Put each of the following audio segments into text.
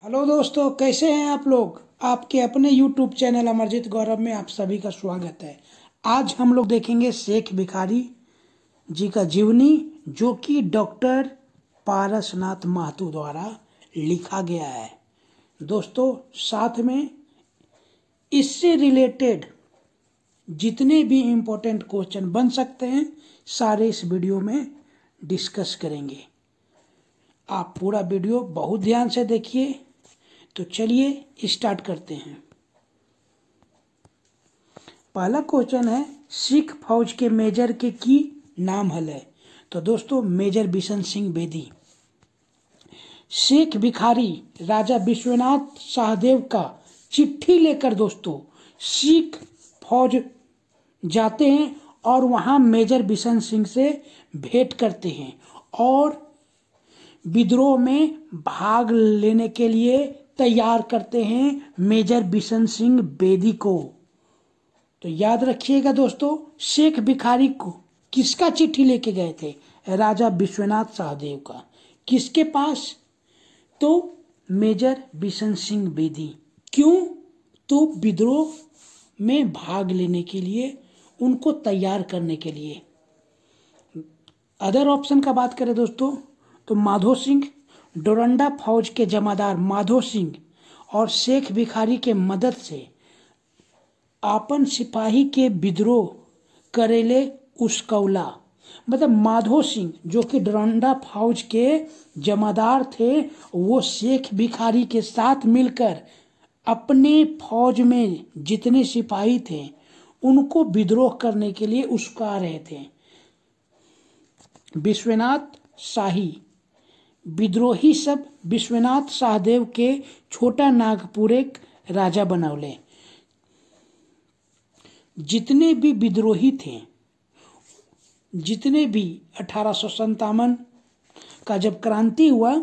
Hello दोस्तों, कैसे हैं आप लोग। आपके अपने YouTube चैनल अमरजीत गौरव में आप सभी का स्वागत है। आज हम लोग देखेंगे शेख भिखारी जी का जीवनी, जो कि डॉक्टर पारसनाथ महतो द्वारा लिखा गया है। दोस्तों, साथ में इससे रिलेटेड जितने भी इम्पोर्टेंट क्वेश्चन बन सकते हैं सारे इस वीडियो में डिस्कस करेंगे। आप पूरा वीडियो बहुत ध्यान से देखिए। तो चलिए स्टार्ट करते हैं। पहला क्वेश्चन है, सिख फौज के मेजर के की नाम हल है। तो दोस्तों, मेजर बिशन सिंह बेदी। शेख भिखारी राजा विश्वनाथ सहदेव का चिट्ठी लेकर दोस्तों सिख फौज जाते हैं और वहां मेजर बिशन सिंह से भेंट करते हैं और विद्रोह में भाग लेने के लिए तैयार करते हैं मेजर बिशन सिंह बेदी को। तो याद रखिएगा दोस्तों, शेख भिखारी को किसका चिट्ठी लेके गए थे? राजा विश्वनाथ सहदेव का। किसके पास? तो मेजर बिशन सिंह बेदी। क्यों? तो विद्रोह में भाग लेने के लिए, उनको तैयार करने के लिए। अदर ऑप्शन का बात करें दोस्तों, तो माधो सिंह, डोरंडा फौज के जमादार माधो सिंह और शेख भिखारी के मदद से आपन सिपाही के विद्रोह करेले उसकौला। मतलब माधो सिंह जो कि डोरंडा फौज के जमादार थे, वो शेख भिखारी के साथ मिलकर अपने फौज में जितने सिपाही थे उनको विद्रोह करने के लिए उस्का रहे थे। विश्वनाथ शाही विद्रोही सब विश्वनाथ सहदेव के छोटा नागपुर एक राजा बनौले। जितने भी विद्रोही थे, जितने भी 1857 का जब क्रांति हुआ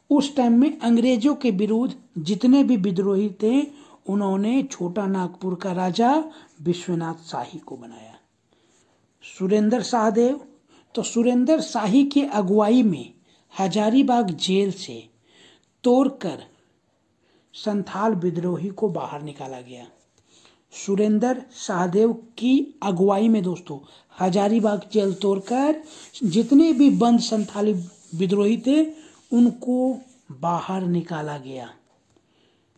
उस टाइम में अंग्रेजों के विरुद्ध जितने भी विद्रोही थे, उन्होंने छोटा नागपुर का राजा विश्वनाथ शाही को बनाया। सुरेंद्र सहदेव, तो सुरेंद्र शाही की अगुवाई में हजारीबाग जेल से तोड़कर संथाल विद्रोही को बाहर निकाला गया। सुरेंद्र सहदेव की अगुवाई में दोस्तों हजारीबाग जेल तोड़कर जितने भी बंद संथाली विद्रोही थे उनको बाहर निकाला गया।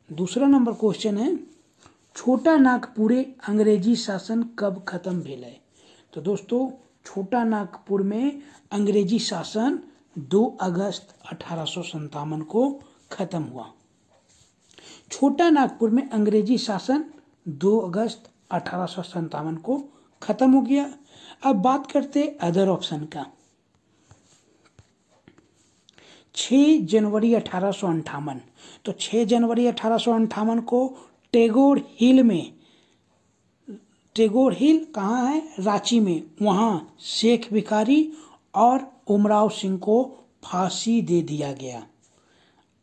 दूसरा नंबर क्वेश्चन है, छोटा नागपुरे अंग्रेजी शासन कब खत्म भेल? तो दोस्तों, छोटा नागपुर में अंग्रेजी शासन 2 अगस्त 1857 को खत्म हुआ। छोटा नागपुर में अंग्रेजी शासन 2 अगस्त 1857 को खत्म हो गया। अब बात करते अदर ऑप्शन का। 6 जनवरी 1858, तो 6 जनवरी 1858 को टैगोर हिल में, टैगोर हिल कहाँ है? रांची में। वहाँ शेख भिखारी और उमराव सिंह को फांसी दे दिया गया।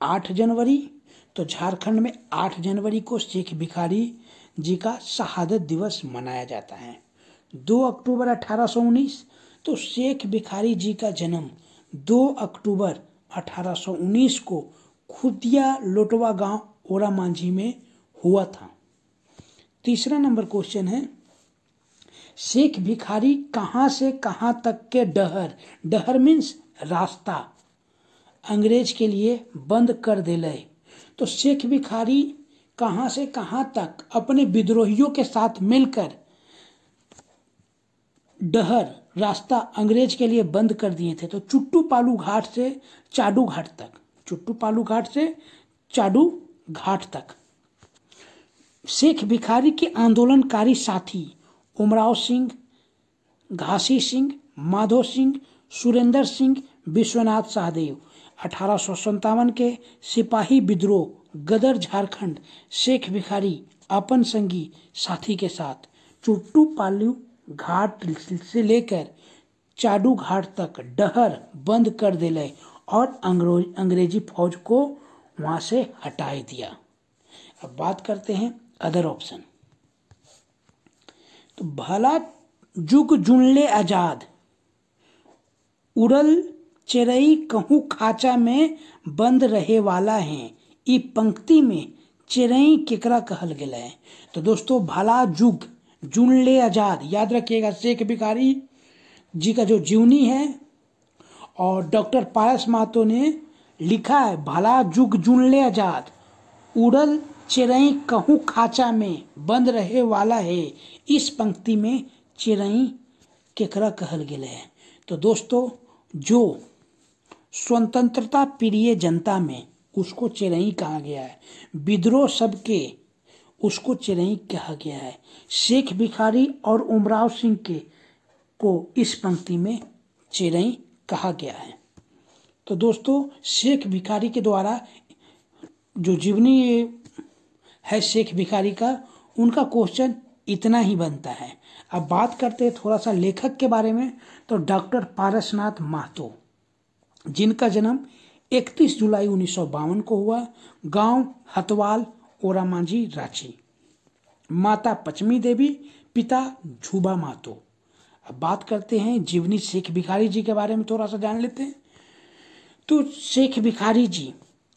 8 जनवरी, तो झारखंड में 8 जनवरी को शेख भिखारी जी का शहादत दिवस मनाया जाता है। 2 अक्टूबर 1819, तो शेख भिखारी जी का जन्म 2 अक्टूबर 1819 को खुदिया लोटवा गांव ओरामांझी में हुआ था। तीसरा नंबर क्वेश्चन है, शेख भिखारी कहाँ से कहाँ तक के डहर मीन्स रास्ता अंग्रेज के लिए बंद कर दिले। तो शेख भिखारी कहाँ से कहाँ तक अपने विद्रोहियों के साथ मिलकर डहर रास्ता अंग्रेज के लिए बंद कर दिए थे। तो चुट्टू पालू घाट से चाडू घाट तक, चुट्टू पालू घाट से चाडू घाट तक। शेख भिखारी के आंदोलनकारी साथी उमराव सिंह, घासी सिंह, माधो सिंह, सुरेंद्र सिंह, विश्वनाथ सहदेव। 1857 के सिपाही विद्रोह गदर झारखंड शेख भिखारी अपन संगी साथी के साथ चुट्टू पालू घाट से लेकर चाडू घाट तक डहर बंद कर दिले और अंग्रेजी फौज को वहां से हटाए दिया। अब बात करते हैं अदर ऑप्शन। तो भला जुग जुनले आजाद उड़ल चिरई कहूँ खाचा में बंद रहे वाला है। ई पंक्ति में चिरई केकरा कहल गेला है। तो दोस्तों भला जुग जुन ले आजाद, याद रखिएगा शेख भिखारी जी का जो जीवनी है और डॉक्टर पारस महतो ने लिखा है, भला जुग जुन ले आजाद उड़ल चिरई कहूँ खाचा में बंद रहे वाला है। इस पंक्ति में चिरई केकरा कहल गेला है। तो दोस्तों जो स्वतंत्रता प्रिय जनता में उसको चिरई कहा गया है, विद्रोह सबके उसको चिरई कहा गया है। शेख भिखारी और उमराव सिंह के को इस पंक्ति में चिरई कहा गया है। तो दोस्तों शेख भिखारी के द्वारा जो जीवनी है शेख भिखारी का, उनका क्वेश्चन इतना ही बनता है। अब बात करते हैं थोड़ा सा लेखक के बारे में। तो डॉक्टर पारसनाथ महतो, जिनका जन्म 31 जुलाई 1952 को हुआ, गांव हतवाल, ओरामांझी, रांची। माता पचमी देवी, पिता झूबा महतो। अब बात करते हैं जीवनी शेख भिखारी जी के बारे में, थोड़ा सा जान लेते हैं। तो शेख भिखारी जी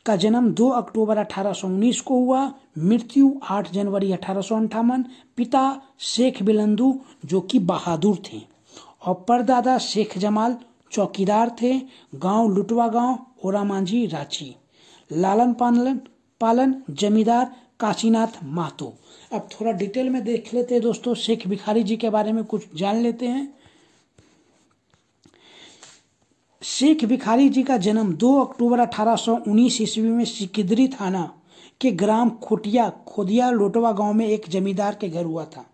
का जन्म 2 अक्टूबर 1819 को हुआ, मृत्यु 8 जनवरी 1858। पिता शेख बिलंदू जो कि बहादुर थे और परदादा शेख जमाल चौकीदार थे। गांव लुटवा गांव, ओरामांझी, रांची। लालन पालन जमींदार काशीनाथ महतो। अब थोड़ा डिटेल में देख लेते हैं दोस्तों, शेख भिखारी जी के बारे में कुछ जान लेते हैं। शेख भिखारी जी का जन्म 2 अक्टूबर 1819 ईस्वी में सिकिदरी थाना के ग्राम खोदिया लोटवा गांव में एक जमींदार के घर हुआ था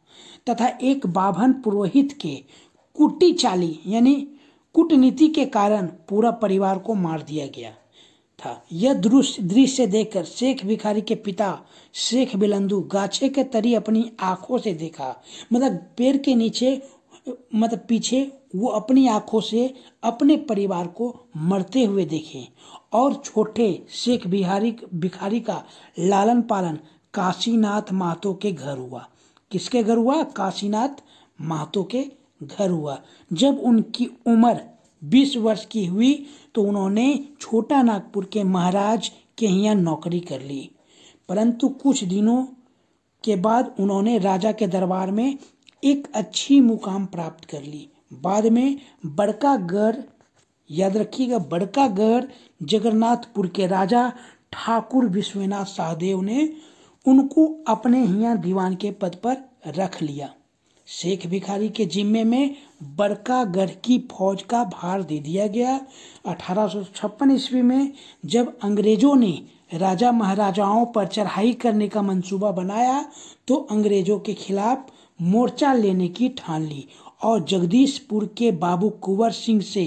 तथा एक बाभन पुरोहित के कुटी चाली यानी कूटनीति के कारण पूरा परिवार को मार दिया गया था। यह दृश्य देखकर शेख भिखारी के पिता शेख बिलंदू गाछे के तरी अपनी आंखों से देखा, मतलब पेड़ के नीचे, मतलब पीछे वो अपनी आंखों से अपने परिवार को मरते हुए देखे। और छोटे शेख भिखारी का लालन पालन काशीनाथ महतो के घर हुआ। किसके घर हुआ? काशीनाथ महतो के घर हुआ। जब उनकी उम्र 20 वर्ष की हुई तो उन्होंने छोटा नागपुर के महाराज के यहाँ नौकरी कर ली, परंतु कुछ दिनों के बाद उन्होंने राजा के दरबार में एक अच्छी मुकाम प्राप्त कर ली। बाद में बड़कागढ़, याद रखिएगा, बड़कागढ़ जगन्नाथपुर के राजा ठाकुर विश्वनाथ शाहदेव ने उनको अपने यहाँ दीवान के पद पर रख लिया। शेख भिखारी के जिम्मे में बड़कागढ़ की फौज का भार दे दिया गया। 1856 ईस्वी में जब अंग्रेजों ने राजा महाराजाओं पर चढ़ाई करने का मंसूबा बनाया तो अंग्रेजों के खिलाफ मोर्चा लेने की ठान ली और जगदीशपुर के बाबू कुंवर सिंह से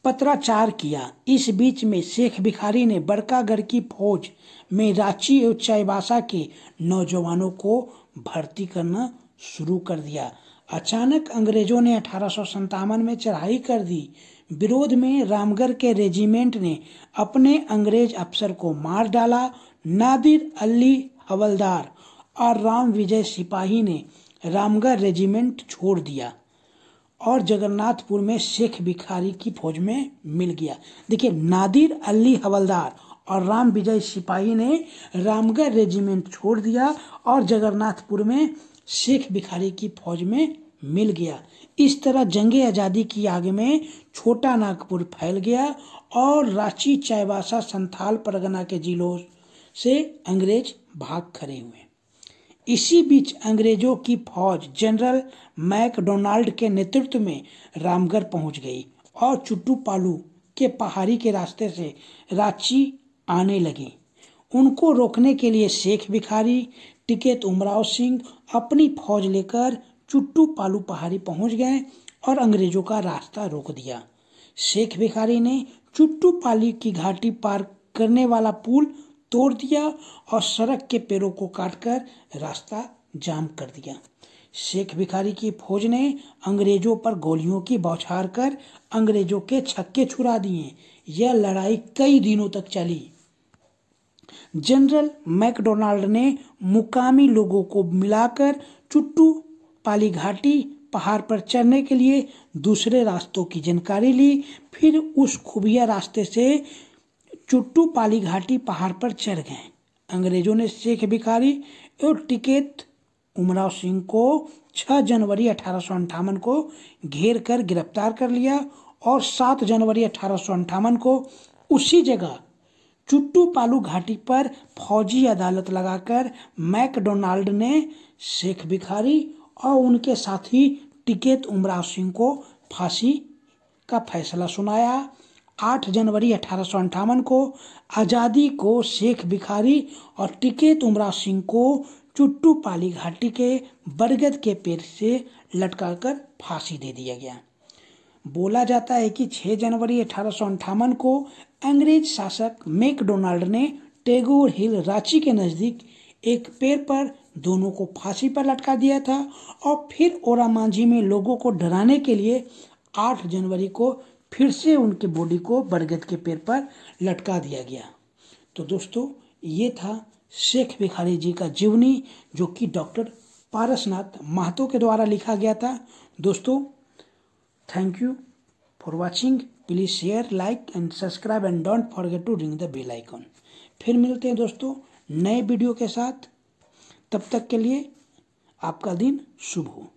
पत्राचार किया। इस बीच में शेख भिखारी ने बड़कागढ़ की फौज में रांची और चाईबासा के नौजवानों को भर्ती करना शुरू कर दिया। अचानक अंग्रेजों ने 1857 में चढ़ाई कर दी। विरोध में रामगढ़ के रेजिमेंट ने अपने अंग्रेज अफसर को मार डाला। नादिर अली हवलदार और राम विजय सिपाही ने रामगढ़ रेजिमेंट छोड़ दिया और जगन्नाथपुर में शेख भिखारी की फौज में मिल गया। देखिए, नादिर अली हवलदार और राम विजय सिपाही ने रामगढ़ रेजिमेंट छोड़ दिया और जगन्नाथपुर में शेख भिखारी की फौज में मिल गया। इस तरह जंगे आज़ादी की आग में छोटा नागपुर फैल गया और रांची, चाईबासा, संथाल परगना के जिलों से अंग्रेज भाग खड़े हुए। इसी बीच अंग्रेजों की फौज जनरल मैकडोनाल्ड के नेतृत्व में रामगढ़ पहुंच गई और चुट्टू पालू के पहाड़ी के रास्ते से रांची आने लगी। उनको रोकने के लिए शेख भिखारी, टिकैत उमराव सिंह अपनी फौज लेकर चुट्टू पालू पहाड़ी पहुंच गए और अंग्रेजों का रास्ता रोक दिया। शेख भिखारी ने चुट्टू पाली की घाटी पार करने वाला पुल तोड़ दिया और सड़क के पेड़ों को काटकर रास्ता जाम कर दिया। शेख भिखारी की फौज ने अंग्रेजों पर गोलियों की बौछार कर अंग्रेजों के छक्के छुड़ा दिए। यह लड़ाई कई दिनों तक चली। जनरल मैकडोनाल्ड ने मुकामी लोगों को मिलाकर चुट्टू पाली घाटी पहाड़ पर चढ़ने के लिए दूसरे रास्तों की जानकारी ली। फिर उस खुफिया रास्ते से चुट्टू पाली घाटी पहाड़ पर चढ़ गए। अंग्रेजों ने शेख भिखारी और टिकैत उमराव सिंह को 6 जनवरी 1858 को घेर कर गिरफ्तार कर लिया और 7 जनवरी 1858 को उसी जगह चुट्टू पालू घाटी पर फौजी अदालत लगाकर मैकडोनाल्ड ने शेख भिखारी और उनके साथी टिकैत उमराव सिंह को फांसी का फैसला सुनाया। 8 जनवरी 1858 को आज़ादी को शेख भिखारी और टिकैत उमराव सिंह को चुट्टू पाली घाटी के बरगद के पेड़ से लटकाकर फांसी दे दिया गया। बोला जाता है कि 6 जनवरी 1858 को अंग्रेज शासक मैकडोनाल्ड ने टैगोर हिल रांची के नज़दीक एक पेड़ पर दोनों को फांसी पर लटका दिया था और फिर ओरामांझी में लोगों को डराने के लिए 8 जनवरी को फिर से उनके बॉडी को बरगद के पेड़ पर लटका दिया गया। तो दोस्तों, ये था शेख भिखारी जी का जीवनी, जो कि डॉक्टर पारसनाथ महतो के द्वारा लिखा गया था। दोस्तों, thank you for watching. Please share, like and subscribe and don't forget to ring the bell icon. फिर मिलते हैं दोस्तों नए वीडियो के साथ। तब तक के लिए आपका दिन शुभ हो।